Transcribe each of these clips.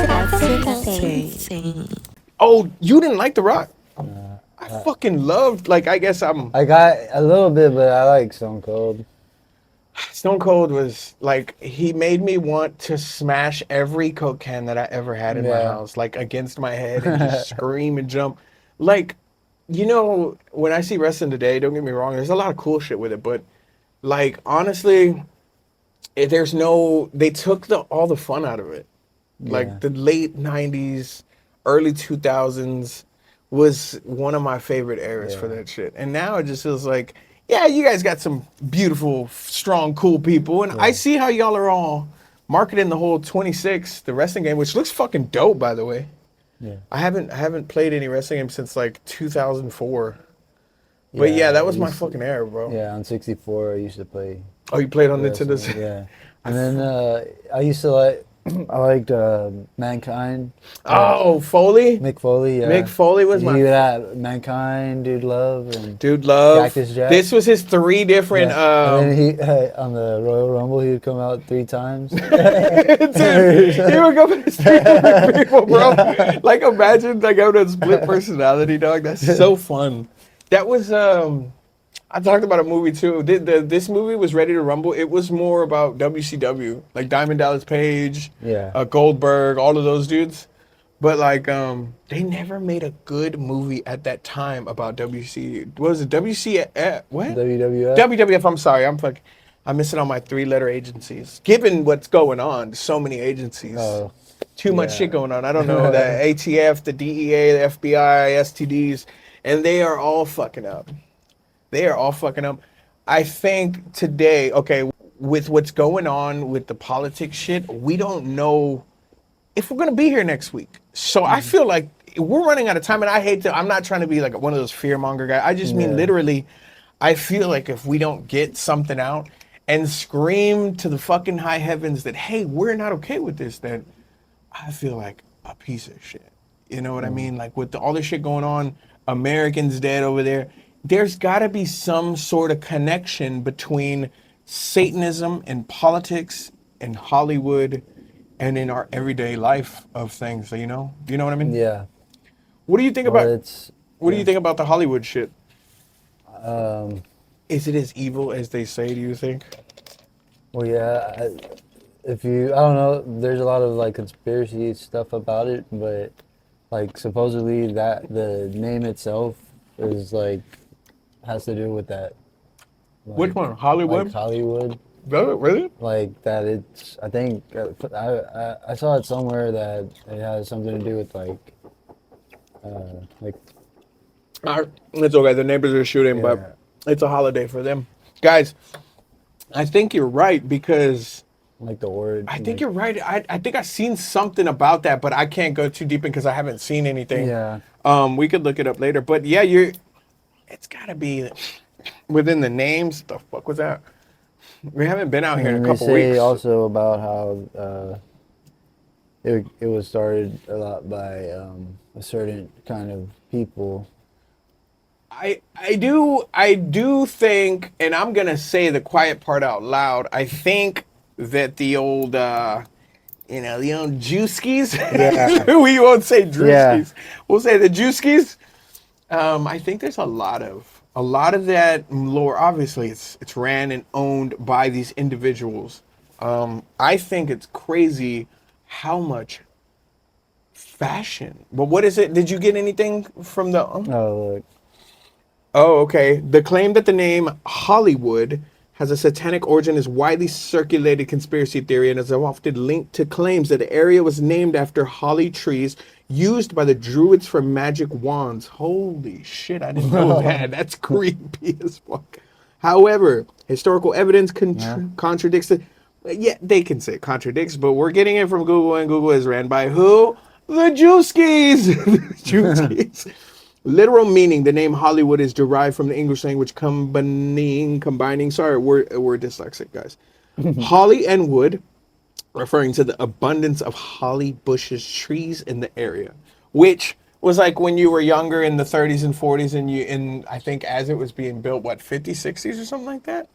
Fascinating. Oh, you didn't like The Rock? Uh, I I, fucking loved, like, I guess I got a little bit, but I like Stone Cold. Stone Cold was like, he made me want to smash every Coke can that I ever had in my Yeah. house, like against my head and just scream and jump. Like, when I see wrestling today, don't get me wrong, there's a lot of cool shit with it, but like, honestly, they took all the fun out of it. Like Yeah. the late 90s, early 2000s was one of my favorite eras for Yeah. that shit. And now it just feels like, yeah, you guys got some beautiful, strong, cool people. And I Yeah. see how y'all are all marketing the whole 26, the wrestling game, which looks fucking dope, by the way. Yeah. I haven't played any wrestling game since like 2004. But yeah, Yeah. that was my fucking era, bro. Yeah, on 64, I used to play Oh, you played on Nintendo? wrestling. Yeah. I And then I used to like, I liked Mankind. Oh, Foley? Mick Foley, Mick yeah. Foley was He would have Mankind, Dude Love, and Dude Love. Cactus Jack. This was his three different. Yeah. And then he on the Royal Rumble, he would come out 3 times. Dude, he would go with his three different people, bro. Yeah. Like, imagine like having a split personality, dog. That's so fun. That was I talked about a movie too. This movie was Ready to Rumble. It was more about WCW, like Diamond Dallas Page, Yeah. Goldberg, all of those dudes. But like, they never made a good movie at that time about WC. What was it? WC? What? WWF. WWF. I'm sorry. I'm missing on my 3-letter agencies. Given what's going on, so many agencies. Oh, Too much yeah. shit going on. I don't know, the ATF, the DEA, the FBI, STDs, and they are all fucking up. They are all fucking up. I think today, okay, with what's going on with the politics shit, we don't know if we're gonna be here next week. So I feel like we're running out of time, and I'm not trying to be like one of those fearmonger guys. I just mean Yeah. literally, I feel like if we don't get something out and scream to the fucking high heavens that, hey, we're not okay with this, then I feel like a piece of shit. You know what I mean? Like with all this shit going on, Americans dead over there. There's got to be some sort of connection between Satanism and politics and Hollywood and in our everyday life of things. So, you know what I mean? Yeah. What do you think Well, about? it's What do you think about the Hollywood shit? um. Is it as evil as they say? Do you think? Well, yeah. I don't know. There's a lot of like conspiracy stuff about it, but like supposedly that the name itself is like has to do with that. Which Like, one? Hollywood? like Hollywood. Really? Like that it's I think I saw it somewhere that it has something to do with like It's okay. The neighbors are shooting, yeah. but it's a holiday for them. Guys, I think you're right because Like the word. I think you're right. I think I've seen something about that, but I can't go too deep in because I haven't seen anything. Yeah. We could look it up later. But yeah, it's gotta be within the names. The fuck was that? We haven't been out here in And a they couple say weeks. also about how it was started a lot by a certain kind of people. I do think, and I'm gonna say the quiet part out loud. I think that the old the old Juiskis. Yeah. We won't say Drewskis. Yeah. We'll say the Juiskis. I think there's a lot of that lore. Obviously, it's ran and owned by these individuals. I think it's crazy how much fashion. But what is it? Did you get anything from the? Oh, look. Oh, okay. The claim that the name Hollywood has a satanic origin is widely circulated conspiracy theory and is often linked to claims that the area was named after holly trees used by the Druids for magic wands. Holy shit, I didn't know that. That's creepy as fuck. However, historical evidence Yeah. contradicts it. Yeah, they can say it contradicts, but we're getting it from Google, and Google is ran by who? The Jewskis! The Jewskis. Literal meaning, the name Hollywood is derived from the English language combining, sorry, we're dyslexic, guys. Holly and wood, referring to the abundance of holly bushes, trees in the area, which was like when you were younger in the 30s and 40s, and I think as it was being built, what, 50s, 60s or something like that?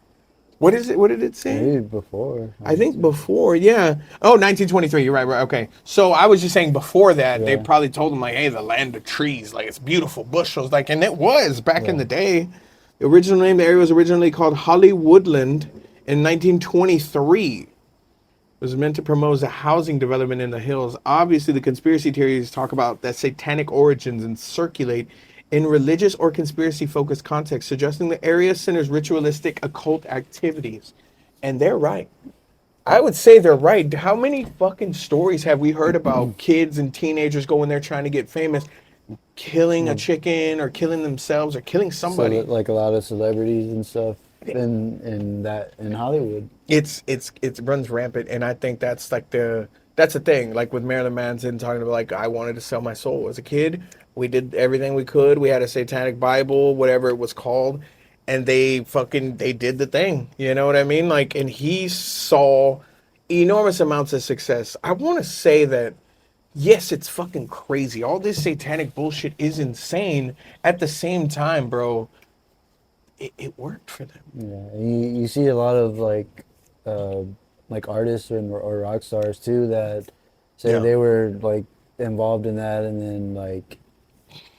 What is it? What did it say? Maybe before. I think before, yeah. Oh, 1923. You're right, right. Okay. So I was just saying before that, they Yeah. probably told them like, "Hey, the land of trees, like it's beautiful bushels," like, and it was back in Yeah. the day. The original name, the area was originally called Hollywoodland in 1923. It was meant to promote the housing development in the hills. Obviously, the conspiracy theories talk about that satanic origins and circulate in religious or conspiracy-focused contexts, suggesting the area centers ritualistic occult activities. And they're right. I would say they're right. How many fucking stories have we heard about kids and teenagers going there trying to get famous, killing a chicken or killing themselves or killing So somebody? that, like a lot of celebrities and stuff in Hollywood. It runs rampant, and I think that's the thing. Like with Marilyn Manson talking about like I wanted to sell my soul as a kid. We did everything we could. We had a satanic Bible, whatever it was called, and they did the thing. You know what I mean? Like, and he saw enormous amounts of success. I want to say that yes, it's fucking crazy. All this satanic bullshit is insane. At the same time, bro, it worked for them. Yeah, and you see a lot of like artists or rock stars too that say Yeah. they were like involved in that, and then like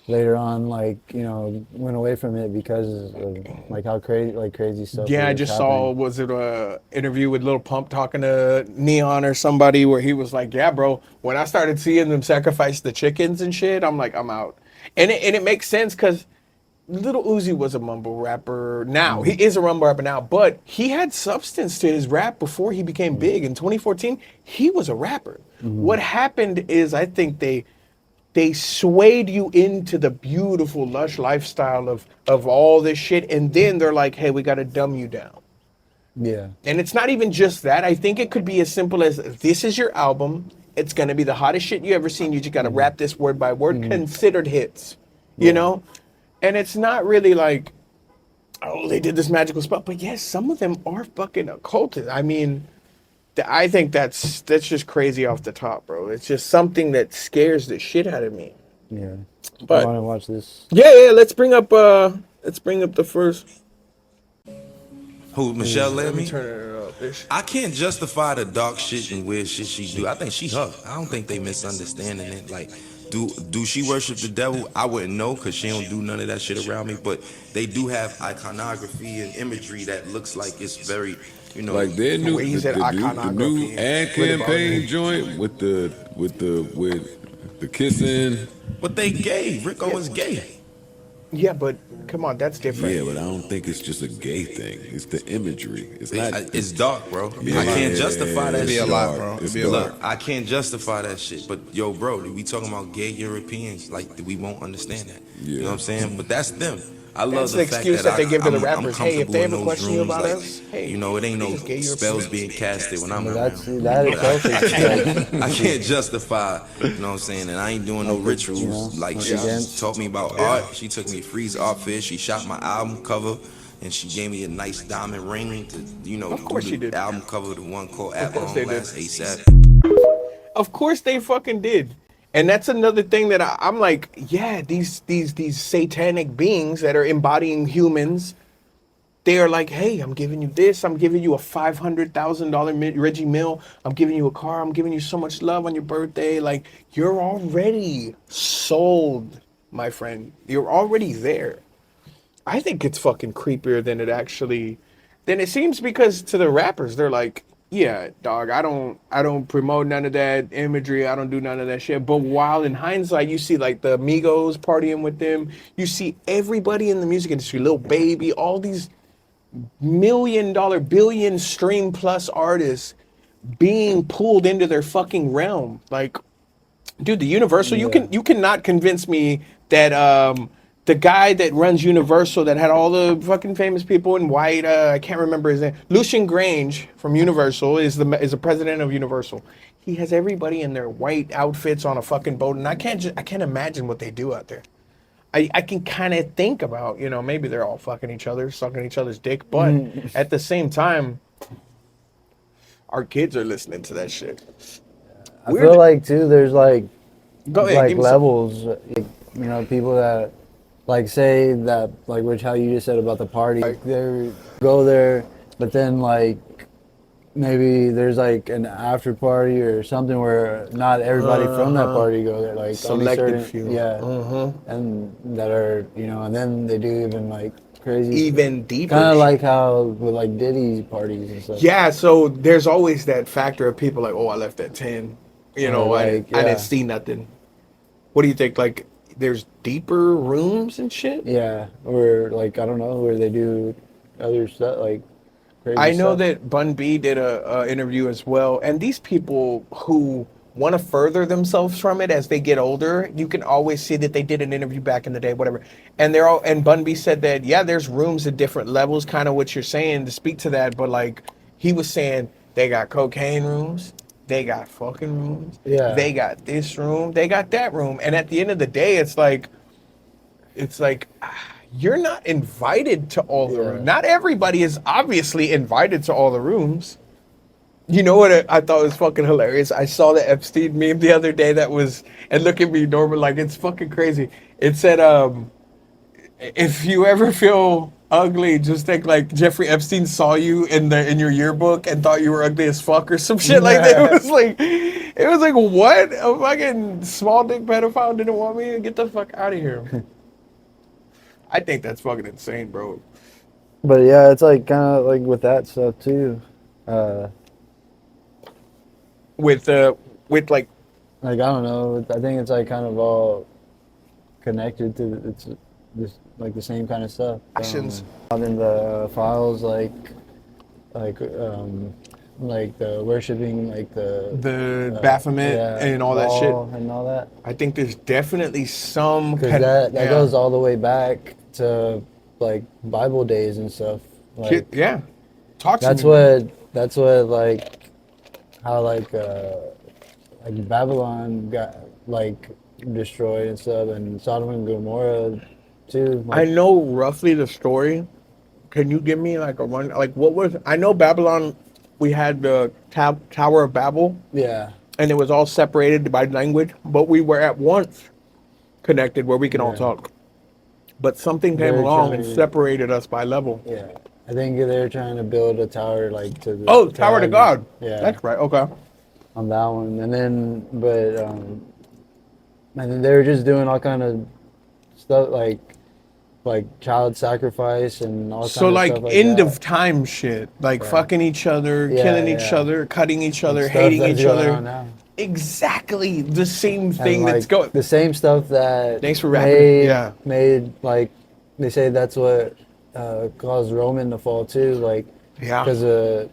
later on, like went away from it because of like how crazy stuff. Yeah, I was just happening. saw, was it a interview with Lil Pump talking to Neon or somebody where he was like, yeah, bro, when I started seeing them sacrifice the chickens and shit, I'm like, I'm out. And it makes sense because Little Uzi was a mumble rapper now. He is a mumble rapper now, but he had substance to his rap before he became big. In 2014, he was a rapper. What happened is I think they swayed you into the beautiful, lush lifestyle of all this shit, and then they're like, hey, we got to dumb you down. Yeah, And it's not even just that. I think it could be as simple as this is your album. It's going to be the hottest shit you ever seen. You just got to rap this word by word, considered hits, you know? And it's not really like, oh, they did this magical spell. But yes, some of them are fucking occulted. I mean, I think that's just crazy off the top, bro. It's just something that scares the shit out of me. yeah. But I want to watch this. yeah, let's bring up the first. Who, Michelle Let me Lemmy? turn it up. I can't justify the dark shit and weird shit she do. I think she her. I don't think they misunderstanding it. Like, do she worship the devil? I wouldn't know because she don't do none of that shit around me. But they do have iconography and imagery that looks like it's very, Like their The new way he said the new iconography ad really bothered campaign me. joint with the kissing. But they gay. Rick Owens gay. Yeah, but come on, that's different. Yeah, but I don't think it's just a gay thing. It's the imagery. It's not. It's dark, bro. Yeah, I can't justify that it's be a shit. lot, dark. bro. It's It'd be a dark. Look, I can't justify that shit. But yo, bro, we talking about gay Europeans, like we won't understand that. You know what I'm saying? But that's them. I love That's the the fact excuse that they give to the I'm rappers. Hey, if comfortable they in ever those question you rooms, about like, us, hey, it ain't no these gay spells Europeans. being casted when I'm But around. that itself is like, I can't justify, you know what I'm saying, and I ain't doing no rituals. Like she against- taught me about art. She took me to Freeze Art Fair. She shot my album cover, and she gave me a nice diamond ring to, Of course do she the did. album cover, the one called At course Long they did. Last ASAP. Of course they fucking did. And that's another thing that I'm like, yeah, these satanic beings that are embodying humans, they are like, hey, I'm giving you this. I'm giving you a $500,000 Reggie Mill. I'm giving you a car. I'm giving you so much love on your birthday. Like, you're already sold, my friend. You're already there. I think it's fucking creepier than it seems, because to the rappers, they're like, yeah, dog, I don't promote none of that imagery. I don't do none of that shit. But while in hindsight, you see like the Migos partying with them. You see everybody in the music industry, Lil Baby, all these $1 billion stream plus artists being pulled into their fucking realm. Like, dude, the Universal, you cannot convince me that the guy that runs Universal, that had all the fucking famous people in white, I can't remember his name, Lucian Grange from Universal is the president of Universal. He has everybody in their white outfits on a fucking boat, and I can't imagine what they do out there. I can kind of think about, maybe they're all fucking each other, sucking each other's dick, but at the same time, our kids are listening to that shit. I feel like too. There's like Go ahead, give me some. levels. Like, people that like say that, like, which how you just said about the party. Like, they go there but then like maybe there's like an after party or something where not everybody from that party go there, like only Selected certain, few. yeah, and that are, you know, and then they do even like crazy, Even deeper. kind of like how with like Diddy's parties and stuff. Yeah, so there's always that factor of people like, oh, I left at 10. You know, Or I like, didn't yeah. see nothing. What do you think? Like, there's deeper rooms and shit? Yeah, or like I don't know, where they do other stuff like crazy I know stuff. that Bun B did a interview as well, and these people who want to further themselves from it as they get older, you can always see that they did an interview back in the day, whatever. And they're all, and Bun B said that yeah, there's rooms at different levels, kind of what you're saying to speak to that, but like he was saying, they got cocaine rooms, they got fucking rooms, Yeah. they got this room, they got that room, and at the end of the day, it's like you're not invited to all the rooms. Not everybody is obviously invited to all the rooms. You know what I thought was fucking hilarious? I saw the Epstein meme the other day that was, and look at me, Norman, like it's fucking crazy. It said, if you ever feel ugly, just think like Jeffrey Epstein saw you in your yearbook and thought you were ugly as fuck or some shit like that. It was like what? A fucking small dick pedophile didn't want me? Get the fuck out of here. I think that's fucking insane, bro. But yeah, it's like kind of like with that stuff too. With like Like I don't know, I think it's like kind of all connected to it's this like the same kind of stuff. actions. In the files, like the worshiping, like The Baphomet and all that shit. and all that. I think there's definitely some Because that goes all the way back to like Bible days and stuff. Like yeah. Talk to that's me. that's what like how like Babylon got like destroyed and stuff, and Sodom and Gomorrah too. I Like, know roughly the story. Can you give me like a run? Like what was? I know Babylon. We had the Tower of Babel, yeah, and it was all separated by language, but we were at once connected where we can all Yeah. talk. But something came They're along and trying- separated us by level. yeah. I think they're trying to build a tower like to the Oh, Tower to heaven. God. Yeah, That's right. Okay. on that one, and then and then they were just doing all kind of stuff like child sacrifice and all So kind of like stuff like end that. of time shit, like fucking each other, Yeah, killing each yeah. other, cutting each other, Stuff hating that's each going other. on now. Exactly the same And, thing like, that's going. the same stuff that Thanks for wrapping it. Yeah. made like they say that's what caused Roman to fall too, like Yeah. because the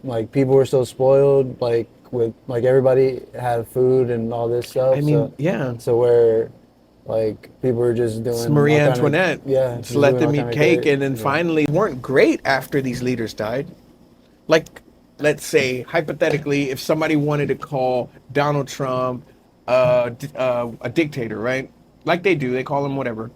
like people were so spoiled, like with like everybody had food and all this stuff. I mean, yeah. So where like people were just doing It's Marie all kind of- Antoinette. yeah, Just doing let all them kind eat of cake, crazy- and then yeah. finally weren't great after these leaders died. Like, let's say hypothetically, if somebody wanted to call Donald Trump a dictator, right? Like they do, they call him whatever.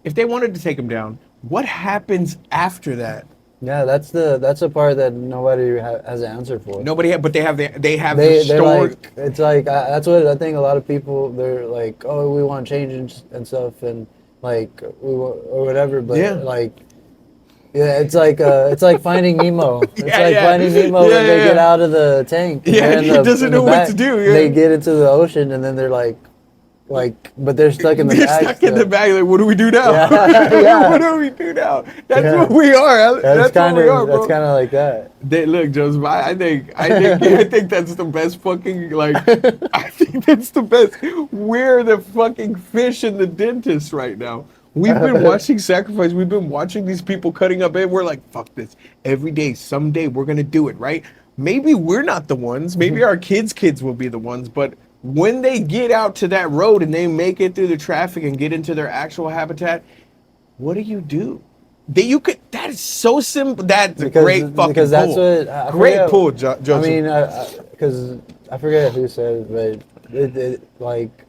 If they wanted to take him down, what happens after that? Yeah, that's the part that nobody has an answer for. Nobody, but they have the the They're story. like, it's like that's what I think. A lot of people, they're like, oh, we want change and stuff, and like or whatever. But Yeah. like, yeah, it's like finding Nemo. It's Yeah, like yeah. finding Nemo Yeah, when they yeah, get yeah. out of the tank. Yeah, They're in he the- doesn't in the know what back. to do, yeah. They get into the ocean and then they're like, but they're stuck in the They're bag. stuck in the still. bag. Like, what do we do now? Yeah, yeah. What do we do now? That's Yeah. what we are. That's That's kind what we are, of bro. that's kind of like that. Look, Joseph, I think that's the best fucking, like, I think that's the best. We're the fucking fish in the dentist right now. We've been watching sacrifice. We've been watching these people cutting up, and we're like, fuck this. Every day, someday, we're going to do it, right? Maybe we're not the ones. Maybe our kids will be the ones, but when they get out to that road and they make it through the traffic and get into their actual habitat, what do? That is so simple. That's a great fucking because that's pull. what I Great forget- pull, Joseph. I mean, because I forget who said it, but it like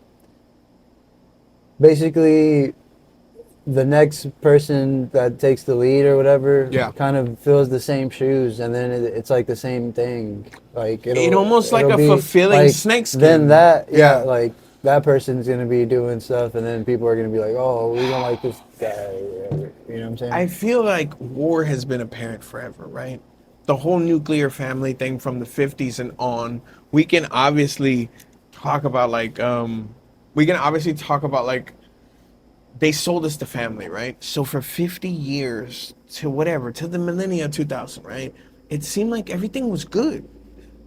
basically the next person that takes the lead or whatever Yeah. kind of fills the same shoes, and then it's like the same thing. Like It almost like it'll a be, fulfilling like, snakeskin. Then Yeah. like that person's gonna be doing stuff, and then people are gonna be like, oh, we don't like this guy, or whatever, you You know what I'm saying? I feel like war has been apparent forever, right? The whole nuclear family thing from the 50s and on. We can obviously talk about like they sold us the family, right? So for 50 years to whatever, to the millennia 2000, right? It seemed like everything was good.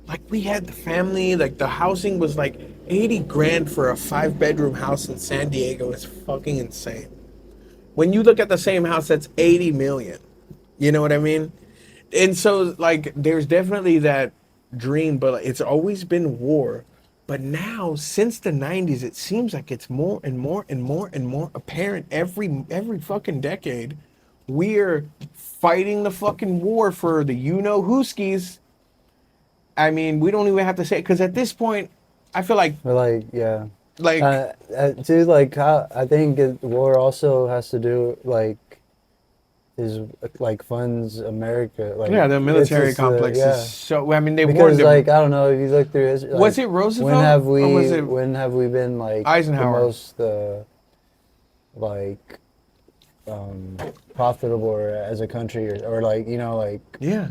Like we had the family, like the housing was like 80 grand for a 5-bedroom house in San Diego is fucking insane. When you look at the same house, that's 80 million. You know what I mean? And so like there's definitely that dream, but it's always been war. But now since the 90s, it seems like it's more and more and more and more apparent every fucking decade. We're fighting the fucking war for the you know whoskies. I mean, we don't even have to say it because at this point, I feel like But like, yeah. like Too, like, how I think war also has to do, like, is, like, funds America. Like, yeah, the it's military just, complex yeah. is so. I mean, they Because, warned them. like, I don't know, if you look through history, like, Was it Roosevelt or was it when have we been, like, Eisenhower? the most, like, profitable as a country, or like, you know, like, Yeah.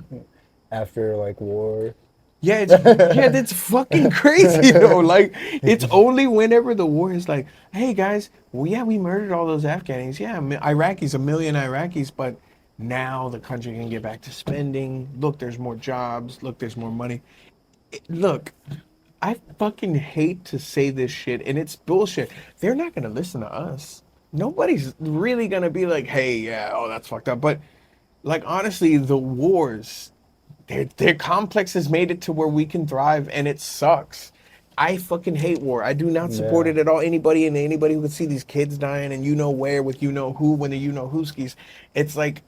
after, like, war? Yeah, that's fucking crazy though. Like, it's only whenever the war is like, hey guys, we murdered all those Afghans. Yeah, Iraqis, 1 million Iraqis, but now the country can get back to spending. Look, there's more jobs. Look, there's more money. Look, I fucking hate to say this shit, and it's bullshit. They're not gonna listen to us. Nobody's really gonna be like, hey, yeah, oh, that's fucked up. But like honestly, the wars. Their complex has made it to where we can thrive, and it sucks. I fucking hate war. I do not support Yeah. it at all. Anybody who can see these kids dying and you know where with you know who when the you know whoskies, it's like,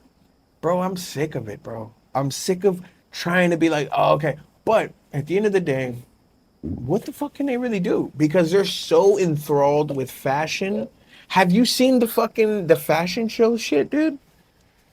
bro, I'm sick of it, bro. I'm sick of trying to be like, oh, okay. But at the end of the day, what the fuck can they really do? Because they're so enthralled with fashion. Have you seen the fashion show shit, dude?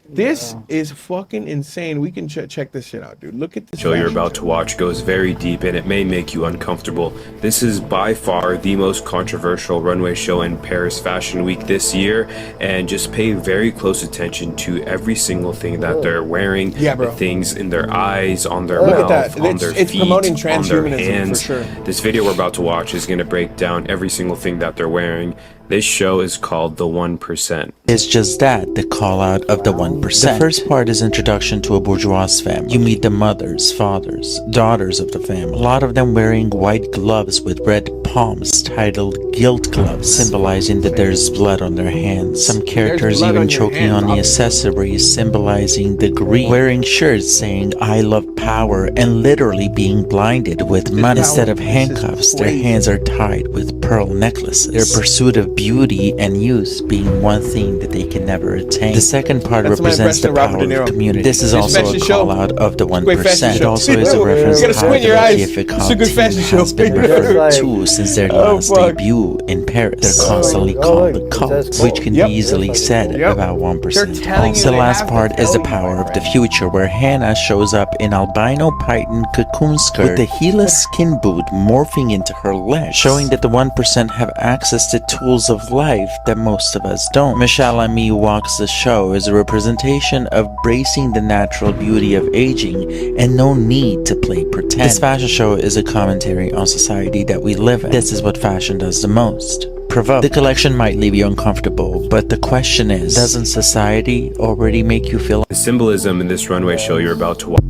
This is fucking insane. We can check this shit out, dude. Look at this. Show you're fashion about show. to watch goes very deep and it may make you uncomfortable. This is by far the most controversial runway show in Paris Fashion Week this year, and just pay very close attention to every single thing that they're wearing. Yeah, bro. The things in their eyes, on their Look at mouth, that. on It's- their it's feet, promoting on their transhumanism for hands. sure. This video we're about to watch is going to break down every single thing that they're wearing. This show is called The 1%. It's just that, the call out of the 1%. The first part is introduction to a bourgeois family. You meet the mothers, fathers, daughters of the family. A lot of them wearing white gloves with red palms titled guilt gloves, symbolizing that there's blood on their hands. Some characters blood even on your choking hands, on the obviously. accessories symbolizing the greed. Wearing shirts saying I love power and literally being blinded with money. Instead of This is handcuffs, their crazy. hands are tied with pearl necklaces. Their pursuit of beauty and youth being one thing that they can never attain. The second part That's my represents the impression of power Robert De of Niro. community. This is This also fashion a show. call out of the Great fashion 1%. It show. also is a reference You gotta to how squint the your eyes. Giffy It's a Cop good team fashion show. has been It's referred like- to since their Oh, last fuck. debut in Paris. They're Oh, constantly oh, called look, the it cult, says which cult. can Yep. be easily said Yep. about 1%. They're telling you The they last have to part is the tell you, power my of the friend. future, where Hannah shows up in albino python cocoon skirt with the heelless skin boot morphing into her leg, showing that the 1% have access to tools of life that most of us don't. Michelle Ami walks the show as a representation of bracing the natural beauty of aging and no need to play pretend. This fashion show is a commentary on society that we live in. This is what fashion does the most. Provoke. The collection might leave you uncomfortable, but the question is, doesn't society already make you feel The symbolism in this runway show you're about to watch.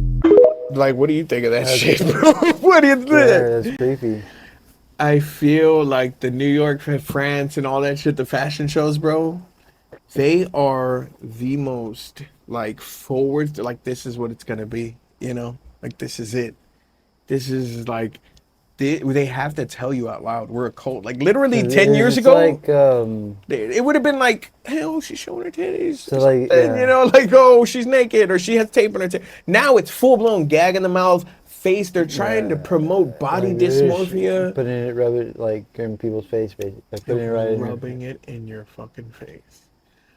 Like, what do you think of that shit, bro? What do you think? Yeah, that's creepy. I feel like the New York, France, and all that shit, the fashion shows, bro, they are the most like forward. Like, this is what it's gonna be, you know? Like, this is it. This is like they have to tell you out loud. We're a cult. Like, literally 10 years It's ago, like, it would have been like, hell, she's showing her titties. So, like, And, yeah. you know, like, oh, she's naked or she has tape on her titty. Now it's full blown gag in the mouth, face. They're trying to promote body like, they're just dysmorphia. putting it, rub it, like, in people's face, basically. Like, putting it right in there. Rubbing it in your fucking face.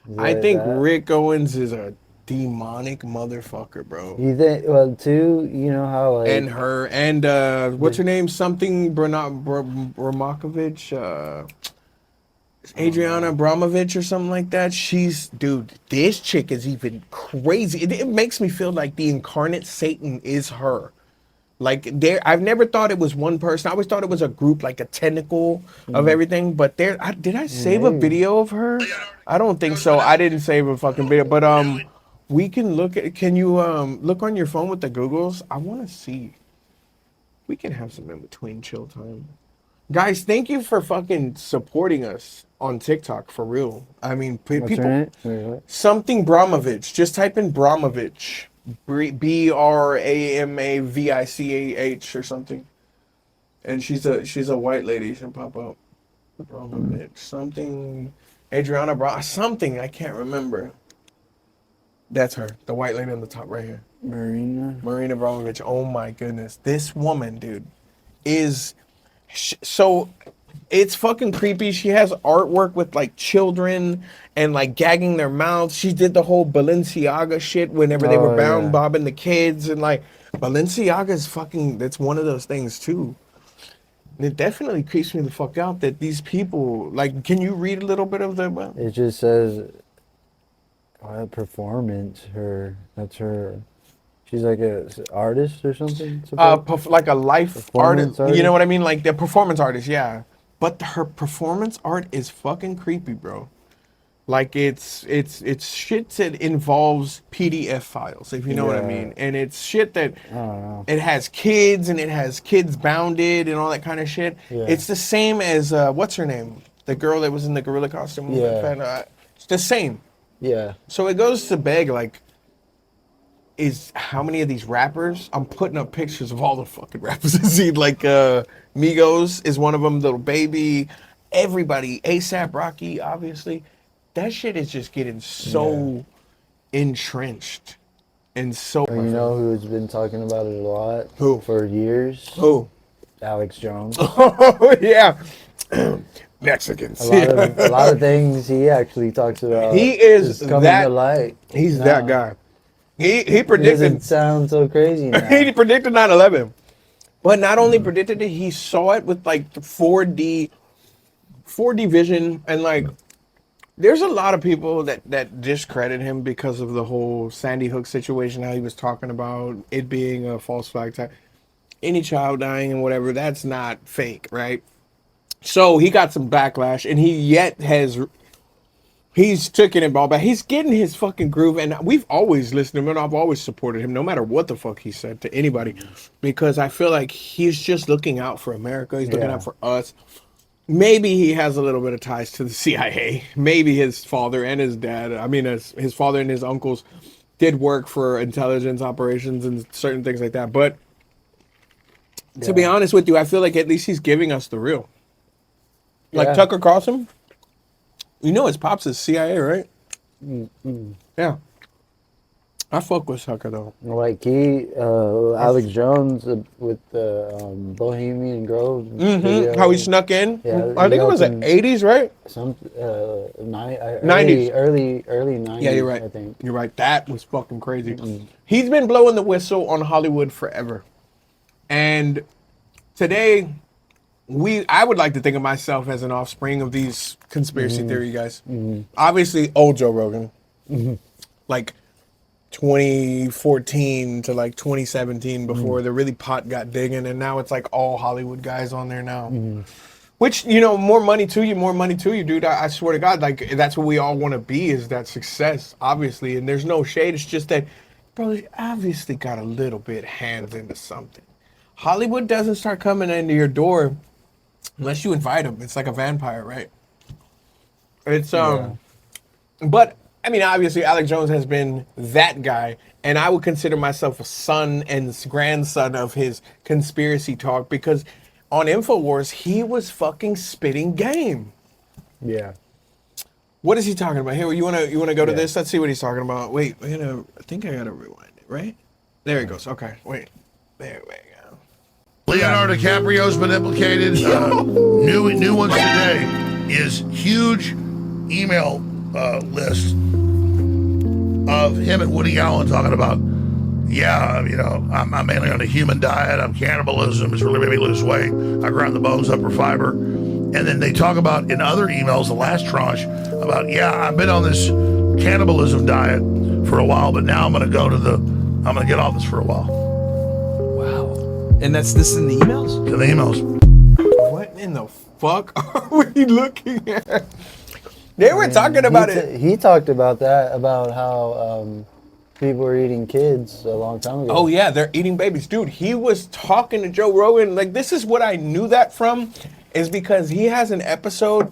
Yeah, I think that. Rick Owens is a demonic motherfucker, bro. You think, well, too, you know how, like, And her and what's her name? Something Bramakovich. Adriana Abramovich or something like that. Dude, this chick is even crazy. It makes me feel like the incarnate Satan is her. Like I've never thought it was one person. I always thought it was a group, like a tentacle of everything. But did I save a video of her? I don't think so. I didn't save a fucking video. But we can look at. Can you look on your phone with the Googles? I want to see. We can have some in between chill time. Guys, thank you for fucking supporting us on TikTok, for real. I mean, What's people. her name? Wait, Something Bramovich. Just type in Bramovich. Bramavich or something. And she's a white lady. She'll pop up. Bramovich. Something. Adriana something. I can't remember. That's her. The white lady on the top right here. Marina Abramovich. Oh my goodness. This woman, dude, is so it's fucking creepy. She has artwork with like children and like gagging their mouths. She did the whole Balenciaga shit whenever they were bound bobbing the kids, and like Balenciaga is fucking, that's one of those things too. And it definitely creeps me the fuck out that these people, like, can you read a little bit of the It just says performance. That's her. She's like a artist or something. like a life Performance artist. You know what I mean? Like the performance artist, yeah. But her performance art is fucking creepy, bro. Like it's shit that involves PDF files, if you know what I mean. And it's shit that it has kids and it has kids bounded and all that kind of shit. Yeah. It's the same as what's her name? The girl that was in the gorilla costume. Yeah. It's the same. Yeah. So it goes to beg, like, is how many of these rappers? I'm putting up pictures of all the fucking rappers I see. Like Migos is one of them, Little Baby, everybody, ASAP Rocky, obviously. That shit is just getting so entrenched and so. You know who's been talking about it a lot? Who? For years? Who? Alex Jones. Oh yeah. Mexicans. A lot of things he actually talks about. He is coming that to light. He's now. that guy. He It predicted. doesn't sound so crazy now. He predicted 9/11, but not only predicted it, he saw it with like the 4D vision, and like, there's a lot of people that discredit him because of the whole Sandy Hook situation, how he was talking about it being a false flag type, any child dying and whatever. That's not fake, right? So he got some backlash, and he's taking it all back. He's getting his fucking groove, and we've always listened to him, and I've always supported him, no matter what the fuck he said to anybody, because I feel like he's just looking out for America. He's looking out for us. Maybe he has a little bit of ties to the CIA. Maybe his father and his dad, his father and his uncles did work for intelligence operations and certain things like that. But to be honest with you, I feel like at least he's giving us the real. Like Tucker Carlson. You know his pops is CIA, right? Yeah. I fuck with Tucker, though. Like Alex Jones with the Bohemian Grove video. How he snuck in? Yeah, I think it was the 80s, right? Early 90s, Yeah, you're right. I think. You're right. That was fucking crazy. He's been blowing the whistle on Hollywood forever. And today, I would like to think of myself as an offspring of these conspiracy theory guys. Obviously, old Joe Rogan. Like 2014 to like 2017 before the really pot got digging, and now it's like all Hollywood guys on there now. Which, more money to you, dude. I swear to God, like, that's what we all want to be, is that success, obviously. And there's no shade. It's just that, bro, they obviously got a little bit hands into something. Hollywood doesn't start coming into your door unless you invite them. It's like a vampire, right? It's but I mean, obviously Alex Jones has been that guy, and I would consider myself a son and grandson of his conspiracy talk, because on InfoWars he was fucking spitting game. Yeah. What is he talking about here? You wanna go to this? Let's see what he's talking about. Wait, I think I gotta rewind it, right? There it goes. Okay, wait. There we go. Leonardo DiCaprio's been implicated. New ones today is huge email list of him and Woody Allen talking about, I'm mainly on a human diet. I'm cannibalism. It's really made me lose weight. I grind the bones up for fiber. And then they talk about in other emails, the last tranche, about, yeah, I've been on this cannibalism diet for a while, but now I'm going to get off this for a while. Wow. And this is in the emails? In the emails. What in the fuck are we looking at? They were talking about it. He talked about that, about how people were eating kids a long time ago. Oh yeah, they're eating babies. Dude, he was talking to Joe Rogan. Like, this is what I knew that from, is because he has an episode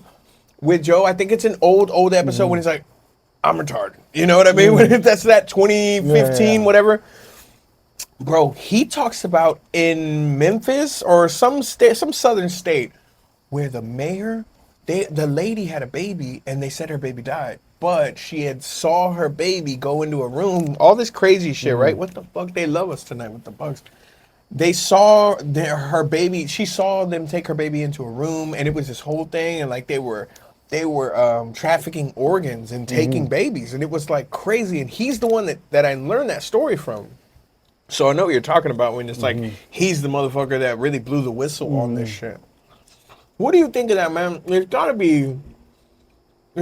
with Joe. I think it's an old episode when he's like, I'm retarded. You know what I mean? That's that 2015, whatever. Bro, he talks about in Memphis or some southern state where the mayor, the lady had a baby and they said her baby died, but she had saw her baby go into a room, all this crazy shit, right? What the fuck? They love us tonight with the bugs. They saw her baby, she saw them take her baby into a room, and it was this whole thing, and like they were trafficking organs and taking babies, and it was like crazy, and he's the one that I learned that story from. So I know what you're talking about when it's like he's the motherfucker that really blew the whistle on this shit. What do you think of that, man? It's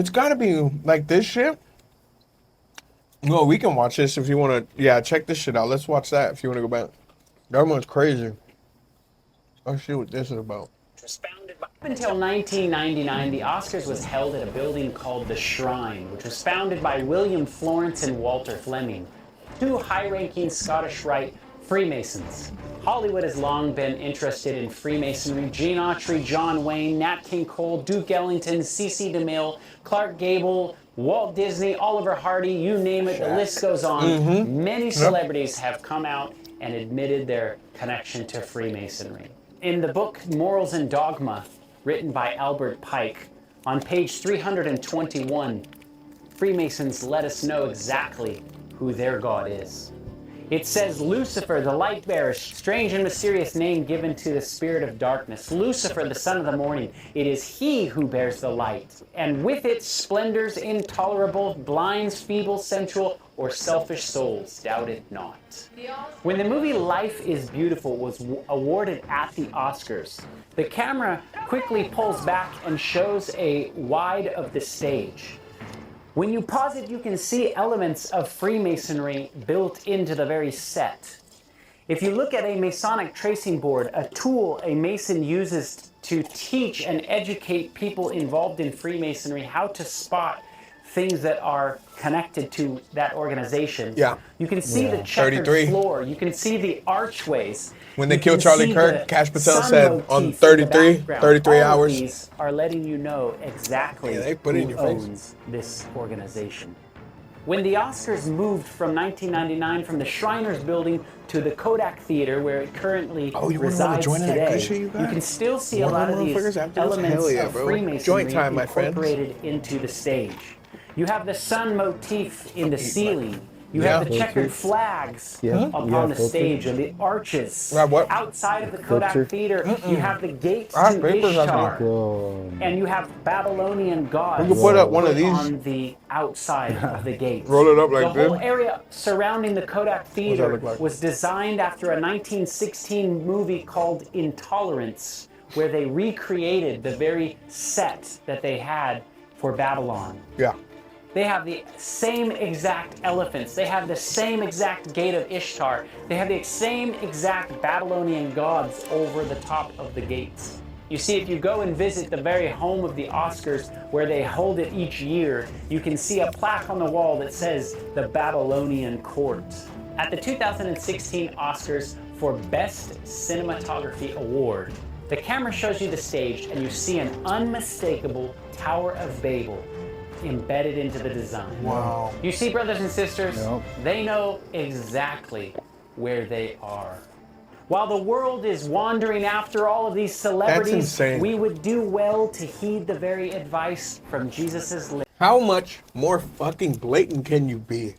gotta be like this shit. No, we can watch this if you want to. Yeah, check this shit out. Let's watch that if you want to go back. That one's crazy. Let's see what this is about. Up until 1999, the Oscars was held at a building called the Shrine, which was founded by William Florence and Walter Fleming, two high-ranking Scottish Rite Freemasons. Hollywood has long been interested in Freemasonry. Gene Autry, John Wayne, Nat King Cole, Duke Ellington, C.C. DeMille, Clark Gable, Walt Disney, Oliver Hardy, you name it, the list goes on. Many celebrities have come out and admitted their connection to Freemasonry. In the book Morals and Dogma, written by Albert Pike, on page 321, Freemasons let us know exactly who their God is. It says, Lucifer, the light bearer, strange and mysterious name given to the spirit of darkness. Lucifer, the son of the morning. It is he who bears the light. And with it, splendors intolerable, blinds, feeble, sensual, or selfish souls. Doubt it not. When the movie Life is Beautiful was awarded at the Oscars, the camera quickly pulls back and shows a wide of the stage. When you pause it, you can see elements of Freemasonry built into the very set. If you look at a Masonic tracing board, a tool a Mason uses to teach and educate people involved in Freemasonry how to spot things that are connected to that organization. Yeah. You can see the checkered 33. floor. You can see the archways. When they You killed can Charlie see Kirk, the Cash Patel sun said motif on in the 33 background. All of hours. These are letting you know exactly Yeah, they put it in who your face. owns this organization. When the Oscars moved from 1999 from the Shriners Building to the Kodak Theater, where it currently Oh, you wanna know the resides joint of that good today, shit you got? can still see a One lot of of them these motherfuckers after this? elements Hell yeah, of bro. Freemasonry Joint time, my friends. incorporated into the stage. You have the sun motif in the ceiling. You Yeah. have the checkered flags upon the stage and the arches. Right, what? Outside of the Kodak Filter. Theater, you have the gates I have to papers out Ishtar. Whoa. And you have Babylonian gods We could put up one of put these. on the outside of the gates. Roll it up like the whole this. area surrounding the Kodak Theater look like? was designed after a 1916 movie called Intolerance, where they recreated the very set that they had for Babylon. Yeah. They have the same exact elephants. They have the same exact gate of Ishtar. They have the same exact Babylonian gods over the top of the gates. You see, if you go and visit the very home of the Oscars, where they hold it each year, you can see a plaque on the wall that says the Babylonian Court. At the 2016 Oscars for Best Cinematography Award, the camera shows you the stage and you see an unmistakable Tower of Babel embedded into the design. Wow. You see, brothers and sisters, Yep. they know exactly where they are. While the world is wandering after all of these celebrities, insane. we would do well to heed the very advice from Jesus's lips. How much more fucking blatant can you be?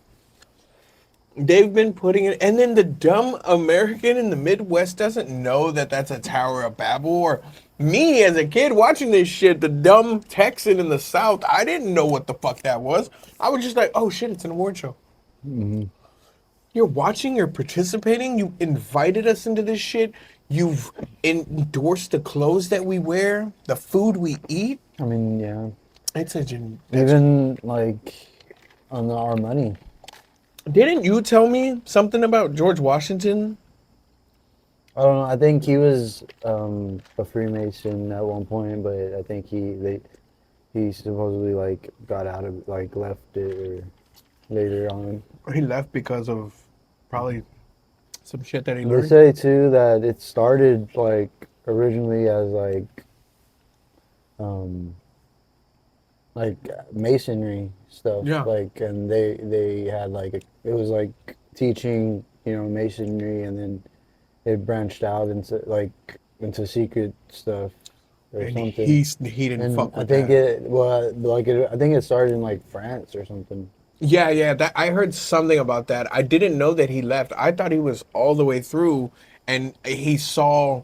They've been putting it, and then the dumb American in the Midwest doesn't know that that's a Tower of Babel. Or me as a kid watching this shit, the dumb Texan in the South, I didn't know what the fuck that was. I was just like, oh shit, it's an award show. You're watching, you're participating, you invited us into this shit. You've endorsed the clothes that we wear, the food we eat. I mean, yeah. It's a Even like on our money. Didn't you tell me something about George Washington? I don't know. I think he was a Freemason at one point, but I think he supposedly like got out of like left it or later on. He left because of probably some shit that he They learned. say too that it started like originally as like masonry stuff. Yeah. Like, and they had like it was like teaching, you know, masonry, and then it branched out into secret stuff or And something. he didn't And fuck I with think that. I think it started in like France or something. Yeah, that I heard something about that. I didn't know that he left. I thought he was all the way through, and he saw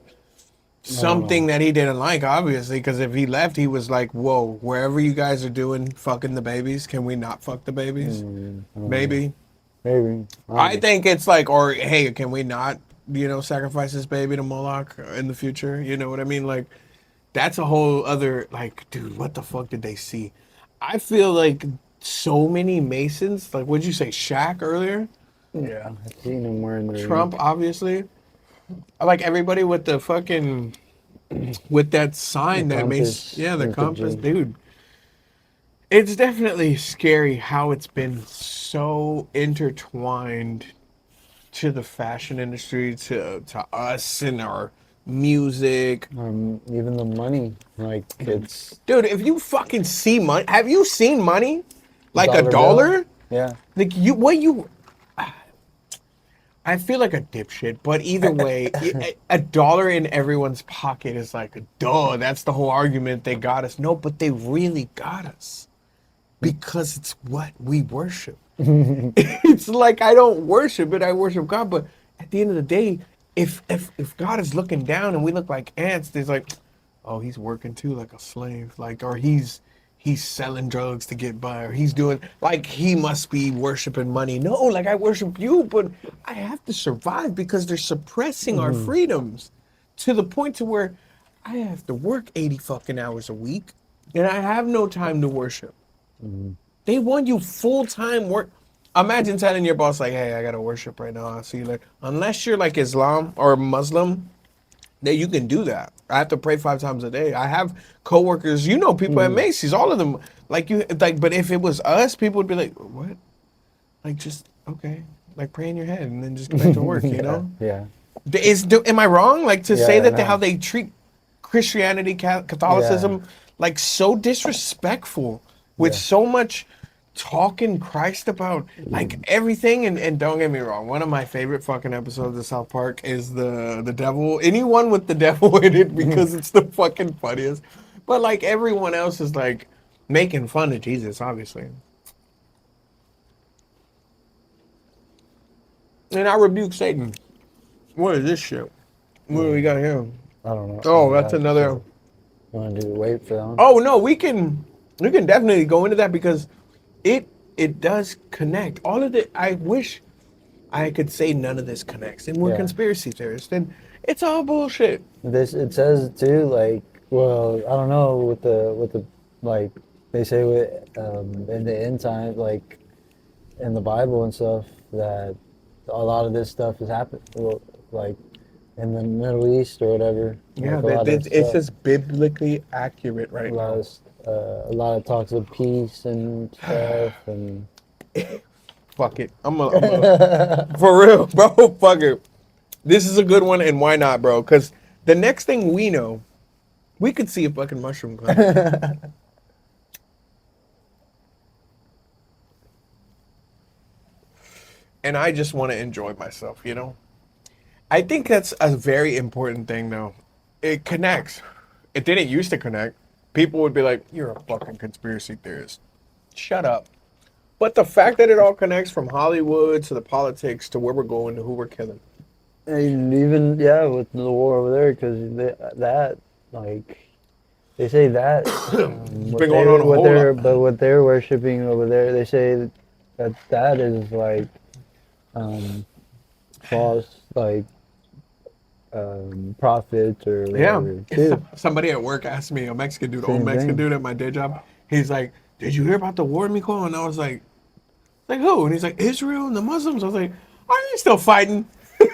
something that he didn't like, obviously, because if he left, he was like, "Whoa, wherever you guys are doing fucking the babies, can we not fuck the babies? Maybe." Maybe. I think it's like, or hey, can we not, sacrifice this baby to Moloch in the future? You know what I mean? Like, that's a whole other, like, dude, what the fuck did they see? I feel like so many Masons, like, what'd you say, Shaq earlier? Yeah, I've seen him wearing the Trump, obviously. I like everybody with the fucking, with that sign The that compass yeah, the with the compass, G. dude. It's definitely scary how it's been so intertwined to the fashion industry, to us and our music. Even the money, like it's Dude, if you fucking see money, have you seen money? Like a bill. dollar? Yeah. Like I feel like a dipshit, but either way, a dollar in everyone's pocket is like, duh, that's the whole argument. They got us. No, but they really got us because it's what we worship. It's like I don't worship it, I worship God. But at the end of the day, if God is looking down and we look like ants, there's like, oh, he's working too like a slave, like, or he's selling drugs to get by, or he's doing like he must be worshiping money. No, like I worship you, but I have to survive because they're suppressing our freedoms to the point to where I have to work 80 fucking hours a week and I have no time to worship. They want you full-time work. Imagine telling your boss like, hey, I gotta worship right now. I'll see you later. Unless you're like Islam or Muslim, that you can do that. I have to pray 5 times a day. I have coworkers, people at Macy's, all of them. But if it was us, people would be like, what? Like, just, okay. Like, pray in your head and then just get back to work, you know? Yeah. Am I wrong? Like, to say Yeah, that no. how they treat Christianity, Catholicism, like, so disrespectful with Yeah. so much talking Christ about like everything, and don't get me wrong, one of my favorite fucking episodes of South Park is the devil, anyone with the devil in it, because it's the fucking funniest. But like everyone else is like making fun of Jesus, obviously. And I rebuke Satan. What is this shit? What do we got here? I don't know. Oh, that's another. Want to wait for that one? Oh no, we can definitely go into that because it does connect. All of it. I wish I could say none of this connects, and we're Yeah. conspiracy theorists, and it's all bullshit. It says too, like, well, I don't know with the like they say in the end time, like in the Bible and stuff, that a lot of this stuff has happened, like in the Middle East or whatever. Yeah, like, a lot of it's stuff. just biblically accurate right a lot now. of a lot of talks of peace and stuff, and Fuck it, I'm for real, bro. Fuck it. This is a good one, and why not, bro? Because the next thing we know, we could see a fucking mushroom cloud. And I just want to enjoy myself, you know? I think that's a very important thing, though. It connects. It didn't used to connect. People would be like, you're a fucking conspiracy theorist. Shut up. But the fact that it all connects from Hollywood to the politics to where we're going to who we're killing. and even with the war over there, because that like they say that been going on a whole lot. but what they're worshiping over there, they say that is like false, like prophet or Yeah. whatever. Too. Somebody at work asked me, a Mexican dude, old Same Mexican thing. dude at my day job. He's like, "Did you hear about the war, Miko?" And I was like who? And he's like, Israel and the Muslims. I was like, are they still fighting?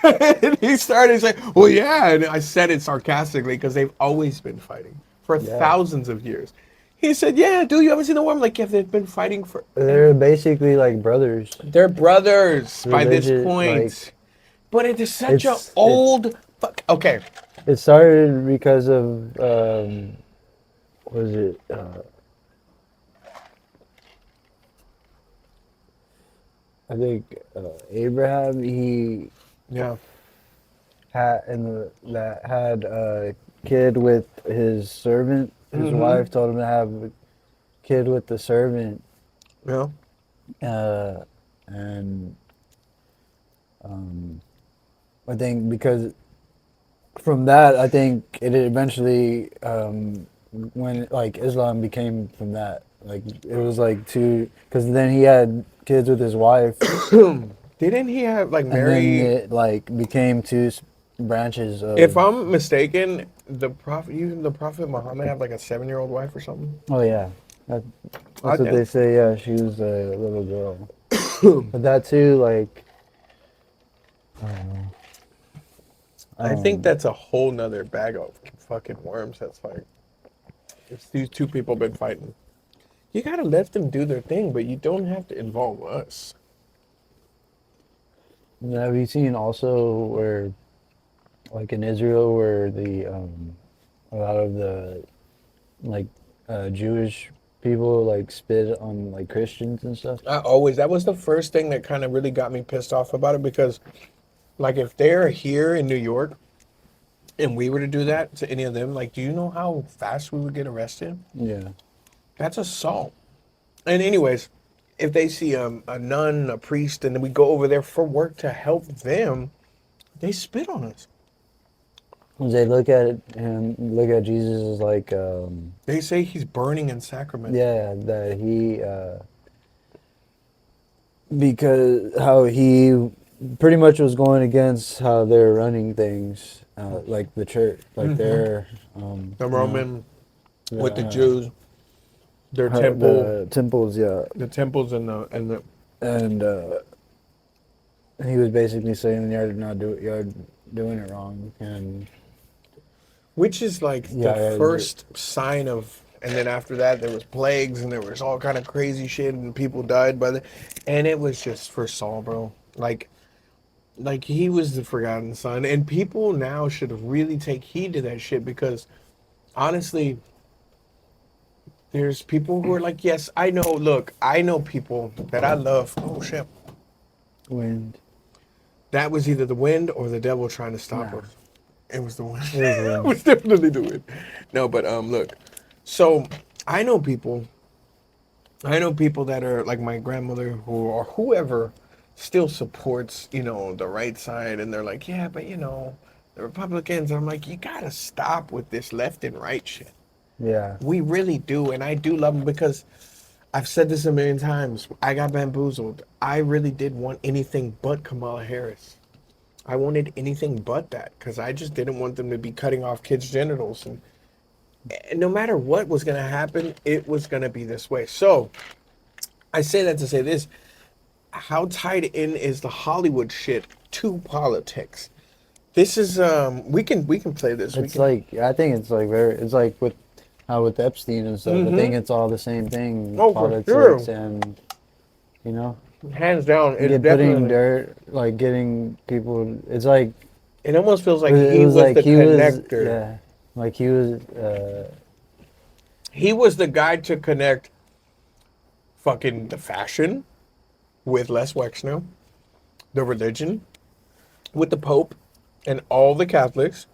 And he's like, well, yeah. And I said it sarcastically because they've always been fighting for thousands of years. He said, yeah, dude, you haven't seen the war? I'm like, yeah, they've been fighting for. They're basically like brothers. They're brothers by this Religion, point. like, but it is such a it's- old. Fuck. Okay. It started because of what was it? I think Abraham. He Yeah. had had a kid with his servant. His wife told him to have a kid with the servant, Yeah. and I think because from that, I think it eventually when like Islam became from that. Like it was like two, because then he had kids with his wife, Didn't he have like and then Mary? it like became two branches of. If I'm mistaken, the prophet Muhammad had like a 7-year-old wife or something. Oh yeah, that's what Okay. they say. Yeah, she was a little girl. But that too, like, I don't know. I think that's a whole nother bag of fucking worms. That's like, if these two people been fighting, you gotta let them do their thing, but you don't have to involve us. Have you seen also where, like in Israel, where the a lot of the like Jewish people like spit on like Christians and stuff? That was the first thing that kind of really got me pissed off about it because, like, if they're here in New York and we were to do that to any of them, like, do you know how fast we would get arrested? Yeah. That's assault. And anyways, if they see a nun, a priest, and then we go over there for work to help them, they spit on us. They look at it and look at Jesus as like, They say he's burning in sacrament. yeah, that he, because how he pretty much was going against how they're running things, like the church, like their, The Roman with the yeah. Jews, their how- temple, the temples, yeah. the temples and the. And he was basically saying you're doing it wrong, and Which is like Yeah, the yeah, first sign of, and then after that there was plagues and there was all kind of crazy shit and people died by the, and it was just for Saul, bro. Like he was the forgotten son, and people now should really take heed to that shit because, honestly, there's people who are like, yes, I know. Look, I know people that I love. Oh shit, wind. that was either the wind or the devil trying to stop us. It was the wind. It was the It wind. was definitely the wind. No, but look. So I know people that are like my grandmother or whoever still supports, the right side, and they're like, yeah, but the Republicans. I'm like, you gotta stop with this left and right shit. Yeah. We really do, and I do love them because I've said this a million times. I got bamboozled. I really did want anything but Kamala Harris. I wanted anything but that because I just didn't want them to be cutting off kids' genitals. And no matter what was going to happen, it was going to be this way. So I say that to say this. How tied in is the Hollywood shit to politics? This is, we can play this. It's like, I think it's like it's like with Epstein and stuff. I think it's all the same thing. Oh, for politics sure. and, Hands down, it's putting definitely, dirt, like getting people, it's like, it almost feels like it he was like the he was, connector. yeah, like he was, He was the guy to connect fucking the fashion with Les Wexner, the religion with the Pope, and all the Catholics.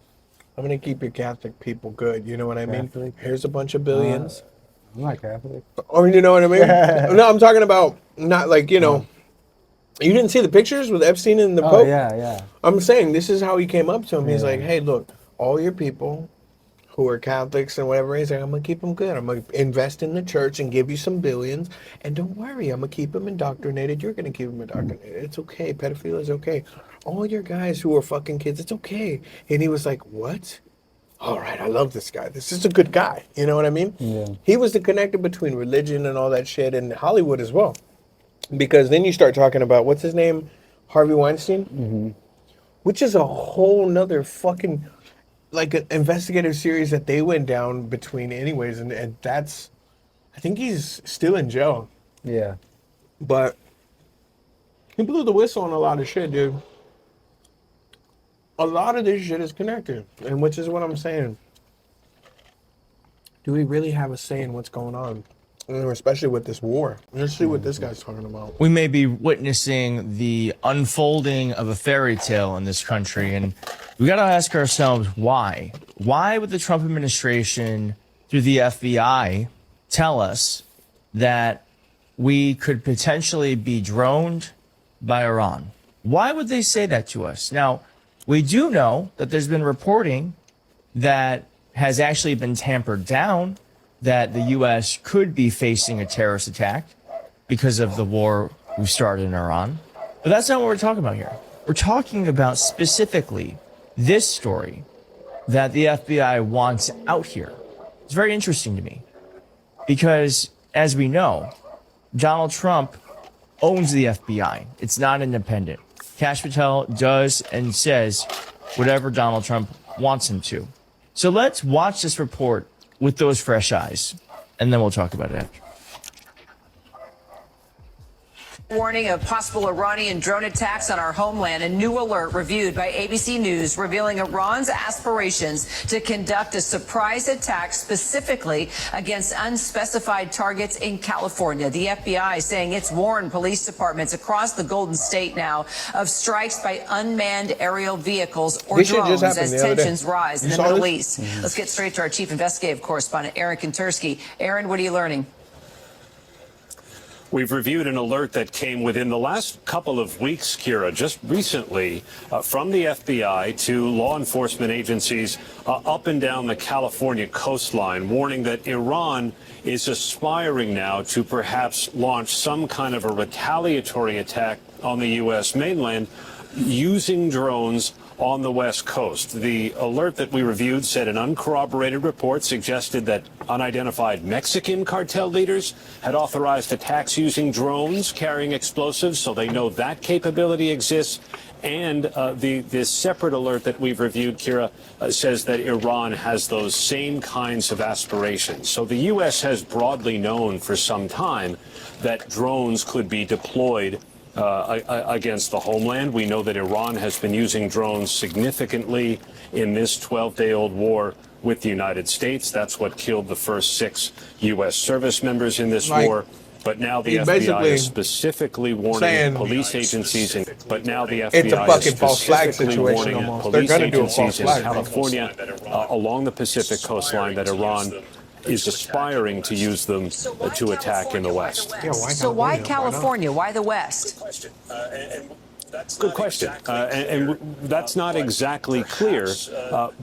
I'm gonna keep your Catholic people good. You know what I mean? Catholic? Here's a bunch of billions. I'm not Catholic. Or you know what I mean? No, I'm talking about not like You didn't see the pictures with Epstein and the Pope. Yeah. I'm saying this is how he came up to him. He's Yeah. like, hey, look, all your people who are Catholics and whatever. He's like, I'm gonna keep them good. I'm gonna invest in the church and give you some billions. And don't worry, I'm gonna keep them indoctrinated. You're gonna keep them indoctrinated. It's okay. Pedophilia is okay. All your guys who are fucking kids, it's okay. And he was like, what? All right, I love this guy. This is a good guy. You know what I mean? Yeah. He was the connector between religion and all that shit and Hollywood as well. Because then you start talking about, what's his name? Harvey Weinstein? Which is a whole nother fucking, like, an investigative series that they went down between anyways. And that's, I think he's still in jail. Yeah. But he blew the whistle on a lot of shit, dude. A lot of this shit is connected, and which is what I'm saying. Do we really have a say in what's going on? And especially with this war. Let's see what this guy's talking about. We may be witnessing the unfolding of a fairy tale in this country, and we got to ask ourselves why. Why would the Trump administration, through the FBI, tell us that we could potentially be droned by Iran? Why would they say that to us? Now, we do know that there's been reporting that has actually been tampered down, that the U.S. could be facing a terrorist attack because of the war we started in Iran. But that's not what we're talking about here. We're talking about specifically this story that the FBI wants out here. It's very interesting to me because, as we know, Donald Trump owns the FBI. It's not independent. Kash Patel does and says whatever Donald Trump wants him to. So let's watch this report with those fresh eyes, and then we'll talk about it after. Warning of possible Iranian drone attacks on our homeland. A new alert reviewed by ABC News revealing Iran's aspirations to conduct a surprise attack specifically against unspecified targets in California. The FBI saying it's warned police departments across the Golden State now of strikes by unmanned aerial vehicles or drones as tensions rise in the Middle East. Let's get straight to our chief investigative correspondent, Aaron Kontersky. Aaron, what are you learning? We've reviewed an alert that came within the last couple of weeks, Kira, just recently from the FBI to law enforcement agencies up and down the California coastline, warning that Iran is aspiring now to perhaps launch some kind of a retaliatory attack on the U.S. mainland using drones on the West Coast. The alert that we reviewed said an uncorroborated report suggested that unidentified Mexican cartel leaders had authorized attacks using drones carrying explosives, so they know that capability exists. And this separate alert that we've reviewed, Kira, says that Iran has those same kinds of aspirations. So the U.S. has broadly known for some time that drones could be deployed against the homeland. We know that Iran has been using drones significantly in this 12-day-old war with the United States. That's what killed the first 6 U.S. service members in this war. But now the FBI is specifically warning police agencies, but now the FBI is specifically warning police agencies in California along the Pacific coastline that Iran is aspiring to use them to attack in the West. So why California? Why the West? Good question. And that's not exactly clear,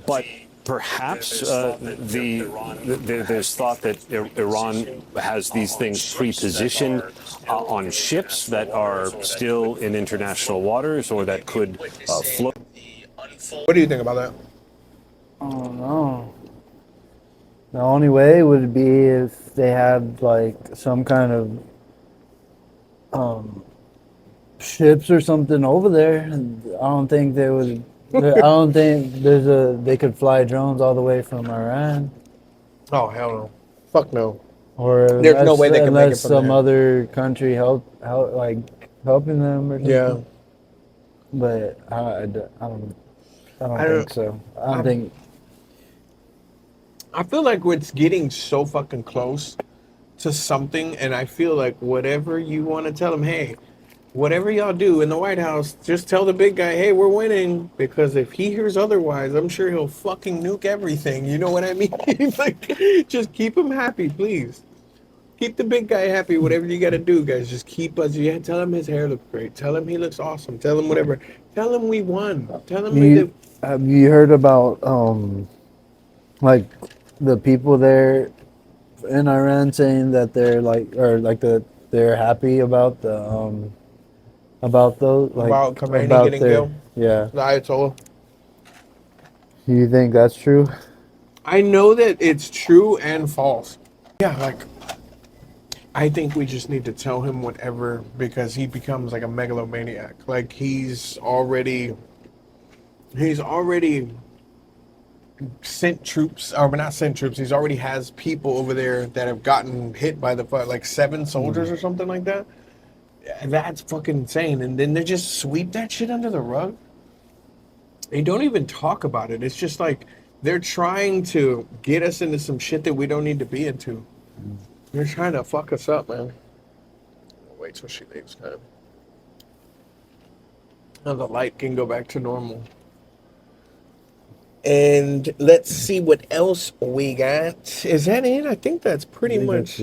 but perhaps there's thought that Iran has these things pre-positioned on ships that are still in international waters or that could float. What do you think about that? I don't know. The only way would be if they had like some kind of ships or something over there. I don't think they would. I don't think they could fly drones all the way from Iran. Oh hell no! Fuck no! Or there's no way they can make it from some there. other country helping them or something. Yeah. But I don't think so. I don't think. I feel like it's getting so fucking close to something, and I feel like whatever you want to tell them, hey, whatever y'all do in the White House, just tell the big guy, hey, we're winning, because if he hears otherwise, I'm sure he'll fucking nuke everything. You know what I mean? Like, just keep him happy, please. Keep the big guy happy. Whatever you got to do, guys, just keep us. Yeah, tell him his hair looks great. Tell him he looks awesome. Tell him whatever. Tell him we won. Tell him we did. Have you heard about like the people there in Iran saying that they're like, or like they're happy about those, like About Khomeini about getting their, killed, yeah. the Ayatollah. Do you think that's true? I know that it's true and false. Yeah, like I think we just need to tell him whatever because he becomes like a megalomaniac. Like he's already sent troops, or not sent troops. He's already has people over there that have gotten hit by the like 7 soldiers or something like that. That's fucking insane. And then they just sweep that shit under the rug. They don't even talk about it. It's just like they're trying to get us into some shit that we don't need to be into. They're trying to fuck us up, man. Wait till she leaves, man. Now the light can go back to normal. And let's see what else we got. Is that it? I think that's pretty much.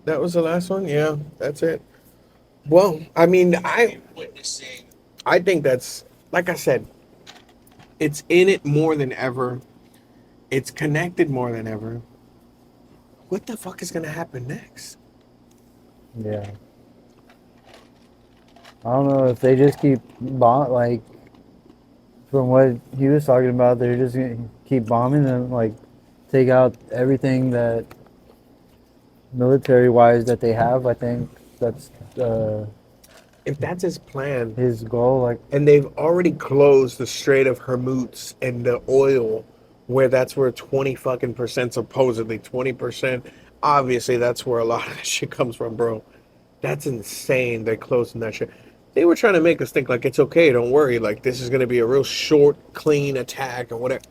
That was the last one? Yeah, that's it. Well, I mean, I think that's, like I said, it's in it more than ever. It's connected more than ever. What the fuck is going to happen next? Yeah. I don't know if they just keep like from what he was talking about, they're just gonna keep bombing and like take out everything that military wise that they have. I think that's If that's his plan, his goal. Like, and they've already closed the Strait of Hormuz and the oil, where that's where 20 fucking percent, supposedly 20%. Obviously, that's where a lot of that shit comes from, bro. That's insane. They're closing that shit. They were trying to make us think like it's okay, don't worry. Like this is gonna be a real short, clean attack or whatever.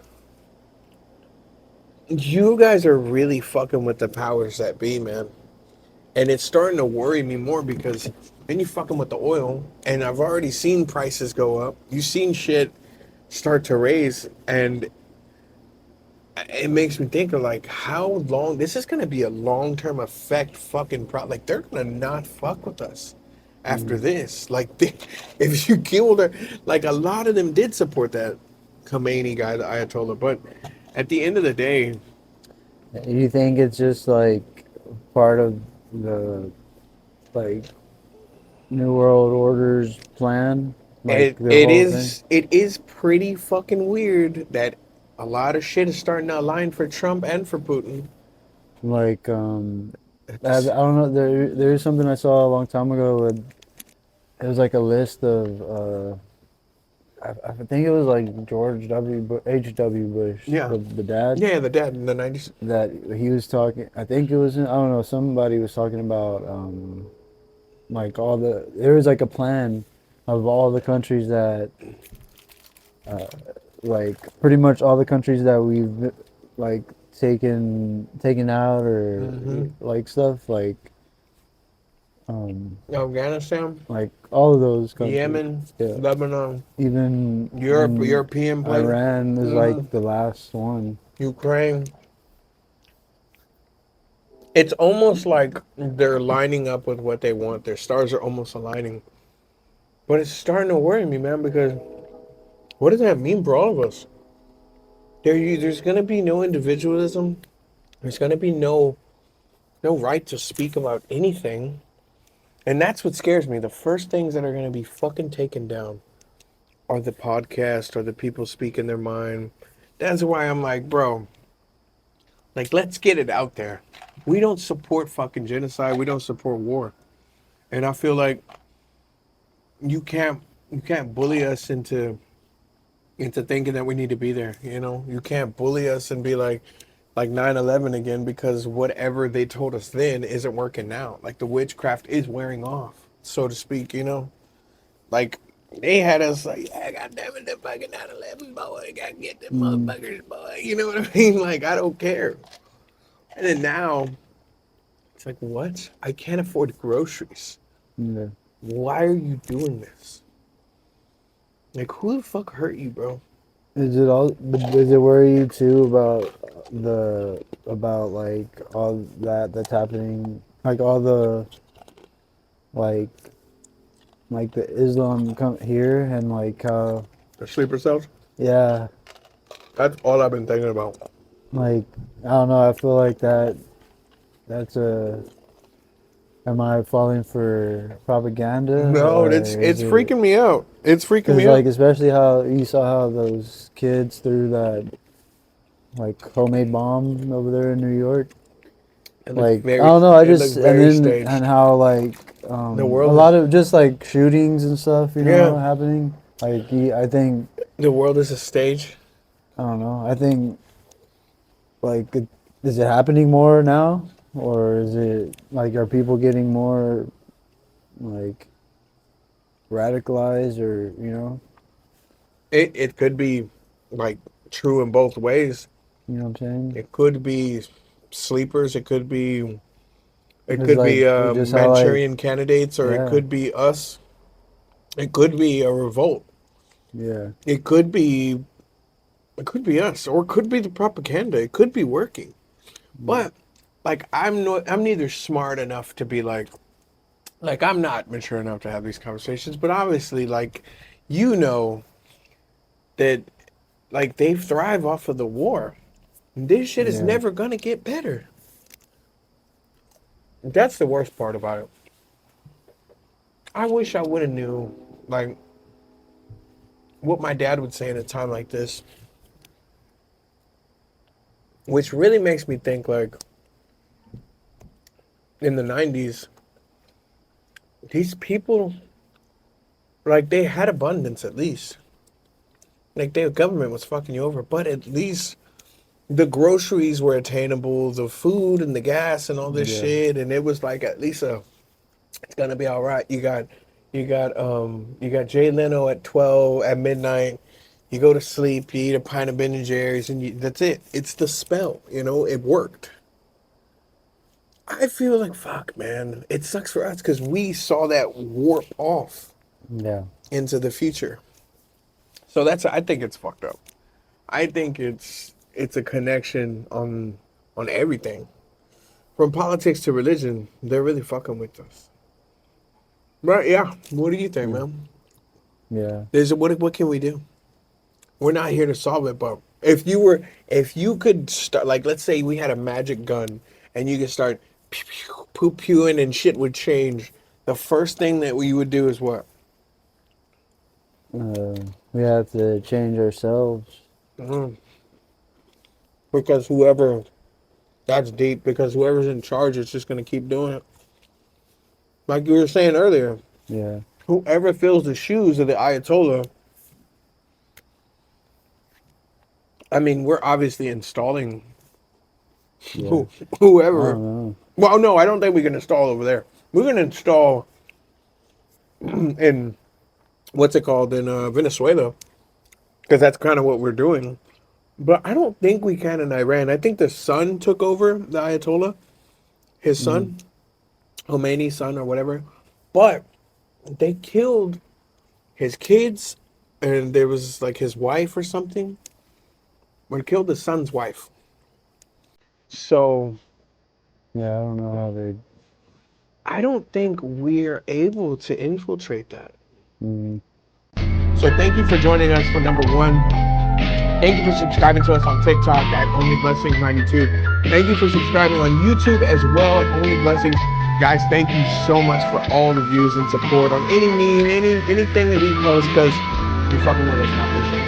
You guys are really fucking with the powers that be, man. And it's starting to worry me more because then you fucking with the oil, and I've already seen prices go up. You've seen shit start to raise, and it makes me think of like how long this is gonna be a long-term effect fucking like they're gonna not fuck with us after this. Like if you killed her, like a lot of them did support that Khomeini guy, the Ayatollah, but at the end of the day, you think it's just like part of the like New World Order's plan? Like the it whole thing? it is pretty fucking weird that a lot of shit is starting to align for Trump and for Putin. Like I don't know. There's something I saw a long time ago. With, it was like a list of I think it was like George H.W. Bush, Yeah. the dad. Yeah, the dad in the 90s. That he was talking. I think it was. I don't know. Somebody was talking about like there was like a plan of all the countries that like pretty much all the countries that we've like taken out or like stuff like Afghanistan, like all of those countries. Yemen, Yeah. Lebanon, Even European place, Iran is like the last one. Ukraine. It's almost like they're lining up with what they want. Their stars are almost aligning. But it's starting to worry me, man, because what does that mean for all of us? There's going to be no individualism. There's going to be no right to speak about anything. And that's what scares me. The first things that are going to be fucking taken down are the podcast or the people speaking their mind. That's why I'm like, bro, like, let's get it out there. We don't support fucking genocide. We don't support war. And I feel like you can't bully us into thinking that we need to be there, you know? You can't bully us and be like 9/11 again because whatever they told us then isn't working now. Like the witchcraft is wearing off, so to speak, you know? Like they had us like, yeah, goddamn it, that fucking 9/11 boy, gotta get them motherfuckers, boy. You know what I mean? Like I don't care. And then now it's like, what? I can't afford groceries. Yeah. Why are you doing this? Like who the fuck hurt you, bro? Does it worry you too about like all that's happening, like all the like the Islam come here and like how The sleeper cells? yeah, That's all I've been thinking about. Like, I don't know. I feel like that's a. Am I falling for propaganda, No, or it's is it? freaking me out. It's freaking Because me out. like, especially how you saw how those kids threw that like homemade bomb over there in New York. It looks Like, I very, don't know. I it just looks very and staged. how like The a world is, lot of just like shootings and stuff, yeah, happening. Like, I think the world is a stage. I don't know. I think like is it happening more now, or is it like are people getting more like radicalized, or It could be like true in both ways. you know what I'm saying? It could be sleepers. It Because could like be just how like Manchurian candidates, or it yeah, could be us. It could be a revolt. yeah, It could be It could be us, or it could be the propaganda. It could be working. But like I'm neither smart enough to be like I'm not mature enough to have these conversations, but obviously like you know that like they thrive off of the war. This shit is yeah, never gonna get better. That's the worst part about it. I wish I would have knew like what my dad would say in a time like this. Which really makes me think like in the 90s, these people like they had abundance at least. Like their government was fucking you over, but at least the groceries were attainable, the food and the gas and all this yeah, shit, and it was like at least it's gonna be all right. You got Jay Leno at 12 at midnight. You go to sleep, you eat a pint of Ben and Jerry's, and that's it. It's the spell, it worked. I feel like fuck, man. It sucks for us because we saw that warp off yeah, into the future. So I think it's fucked up. I think it's a connection on everything. From politics to religion, they're really fucking with us. Right, yeah. What do you think, man? yeah, What can we do? We're not here to solve it, but if you could start, like, let's say we had a magic gun and you could start pew pew poo pewing and shit would change. The first thing that we would do is what? we have to change ourselves. Mhm. Because that's deep. Because whoever's in charge is just gonna keep doing it. Like you were saying earlier, Yeah, whoever fills the shoes of the Ayatollah, I mean, we're obviously installing yeah. I whoever. don't know. Well, no, I don't think we can install over there. We're gonna install in what's it called in Venezuela, because that's kind of what we're doing. But I don't think we can in Iran. I think the son took over the Ayatollah, his Mhm. son, Khomeini's son or whatever. But they killed his kids, and there was like his wife or something. Or killed the son's wife. So Yeah, I don't know how they. I don't think we're able to infiltrate that. Mm, So thank you for joining us for number one. Thank you for subscribing to us on TikTok at Only Blessings 92. Thank you for subscribing on YouTube as well at Only Blessings. Guys, thank you so much for all the views and support on anything that we post, because you fucking with us now. Appreciate it.